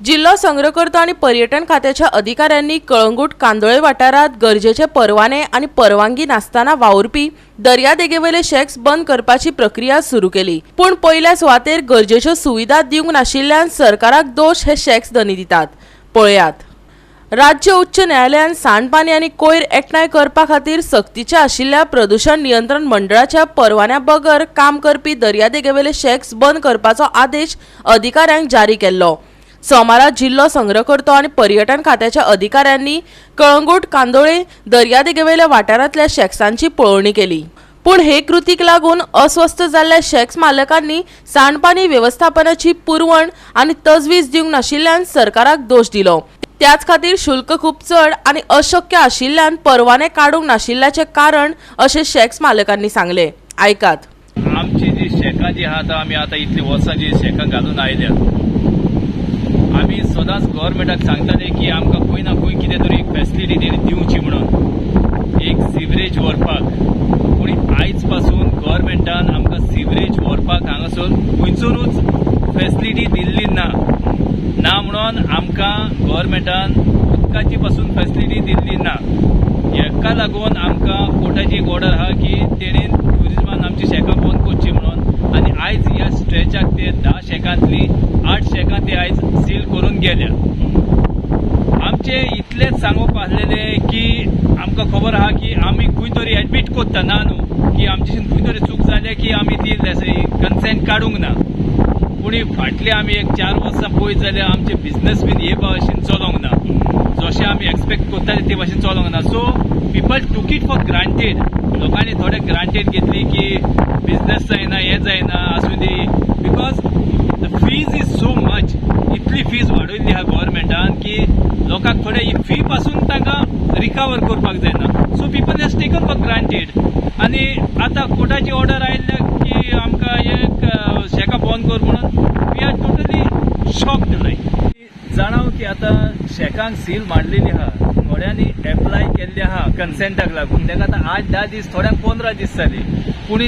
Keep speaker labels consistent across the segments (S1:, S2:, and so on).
S1: जिल्हा संग्रहकर्ता आणि पर्यटन खात्याच्या अधिकाऱ्यांनी कळंगूट कांदोळे वाठारात गरजेचे परवाने आणि परवानगी नासतना वावुरपी दर्यादेगेवेले शॅक्स बंद करपाची प्रक्रिया सुरू केली। पण पहिल्या सुवातेर गरजेच्यो सुविधा दिवंक नाशिल्ल्यान सरकाराक दोष हे शॅक्स दनी दितात। पळयात, राज्य उच्च न्यायालयान सांडपाणी आणि कोयर एकठांय करपा खातीर सक्तीच्या आशिल्ल्या प्रदूषण नियंत्रण मंडळाच्या परवान्या बगर काम करपी दर्यादेगेवेले शॅक्स बंद करपाचो आदेश अधिकाऱ्यांक जारी केल्लो। सोमारा जिल्हो संग्रहकर्तो आणि पर्यटन खात्याच्या अधिकाऱ्यांनी कळंगूट कांदोळे दर्यादेगेवेल्या वाठारांतल्या शॅक्सांची पळोवणी केली। पण हे कृतीक लागून अस्वस्थ जाल्ल्या शॅक्स मालकांनी सांडपाणी व्यवस्थापनाची पुरवण आणि तजवीज दिवंक नाशिल्ल्यान सरकाराक दोष दिलो। त्याच खातीर शुल्क खूप चढ आणि अशक्य आशिल्ल्यान परवाने काडूंक नाशिल्ल्याचे कारण अशें शॅक्स मालकांनी सांगले। आयकात,
S2: आमची जी शेकां जी आहा आमी आता इतली वर्सां जी शेकां घालून आयल्या, आमी सदांच गव्हर्मेंटाक सांगताले की आमकां खंय ना खंय कितें तरी फॅसिलिटी तेणी दिवची म्हणून एक सिवरेज व्हरपाक। पूण आयज पासून गव्हर्मेंटान आमकां सिवरेज व्हरपाक हांगासर खंयसरूच फॅसिलिटी दिल्ली ना म्हणून आमकां गव्हर्मेंटान उदकाची पासून फॅसिलिटी दिल्ली ना। हेका लागून आमकां कोर्टाची एक ऑर्डर आहा की तेणेन ट्युरिजमान आमची शेकां बंद करची म्हणून, आनी आयज ह्या स्ट्रेचाक ते 10 शेकांतली 8 शेकां ते आयज सील करून गेल्या। आमचे इतलेच सांगप आसलेले की आमकां खबर आहा की आमी खंय तरी एडमीट करता ना न्हू की आमचेसून खंय तरी चूक जाल्या की आमी ती कन्सेंट काडूंक ना। पूण फाटले आमी एक 4 वर्सां पळयत जाल्यार आमचे बिझनेस बीन हे भाशेन चलोंक ना, जशें आमी एक्सपेक्ट करताले ते भाशेन चलोंक ना। सो पीपल टूक इट फॉर ग्रांटेड, लोकांनी थोडे ग्रांटेड घेतली की बिझनेस जायना हे जायना आसूं दी, because the fees is so much. इतली फीज वाडयल्ली आहा गव्हर्मेंटान की लोकांक थोडे ही फी पासून तांकां रिकवर करपाक जायना। So people has taken for granted. आनी आतां कोर्टाची ऑर्डर आयल्या की आमकां एक शेकां बंद कर म्हणून, वी आर टोटली शॉक्ड। जाणाव की आतां शेकांक सील मारलेली आहा, थोड्यांनी एप्लाय केल्ली आहा कन्सेंटाक लागून, ताका आतां 8-10 दीस, थोड्यांक 15 दीस जाली, पूण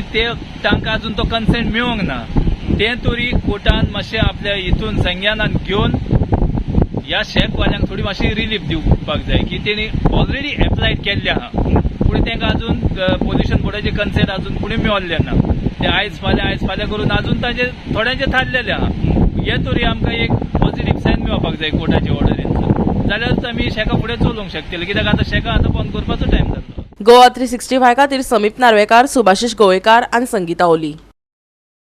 S2: तांकां अजून तो कन्सेंट मेळोंक ना। ते तरी कोर्टान मातशें आपल्या हितून संज्ञानान घेवन ह्या शेकवाल्यांक थोडी मातशी रिलीफ दिवपाक जाय की तेणी ऑलरेडी एप्लायड केल्ले आहा, पूण तांकां अजून पोल्युशन बोर्डाचे कन्सेंट अजून पुणे मेळल्ले ना। ते आयज फाल्यां करून अजून तांचे थोड्यांचे थारलेले आहा। हे तरी आमकां एक पॉझिटिव्ह सायन मेळपाक जाय कोर्टाचे ऑर्डरींचो, जाल्यारूच आमी शेकां फुडें चलोवंक शकतले, कित्याक आतां शेकां आतां बंद करपाचो टायम जाल्लो।
S1: गोवा 365 खातीर समीप नार्वेकार, सुभाशीश गोवेकार आनी संगीता ओली।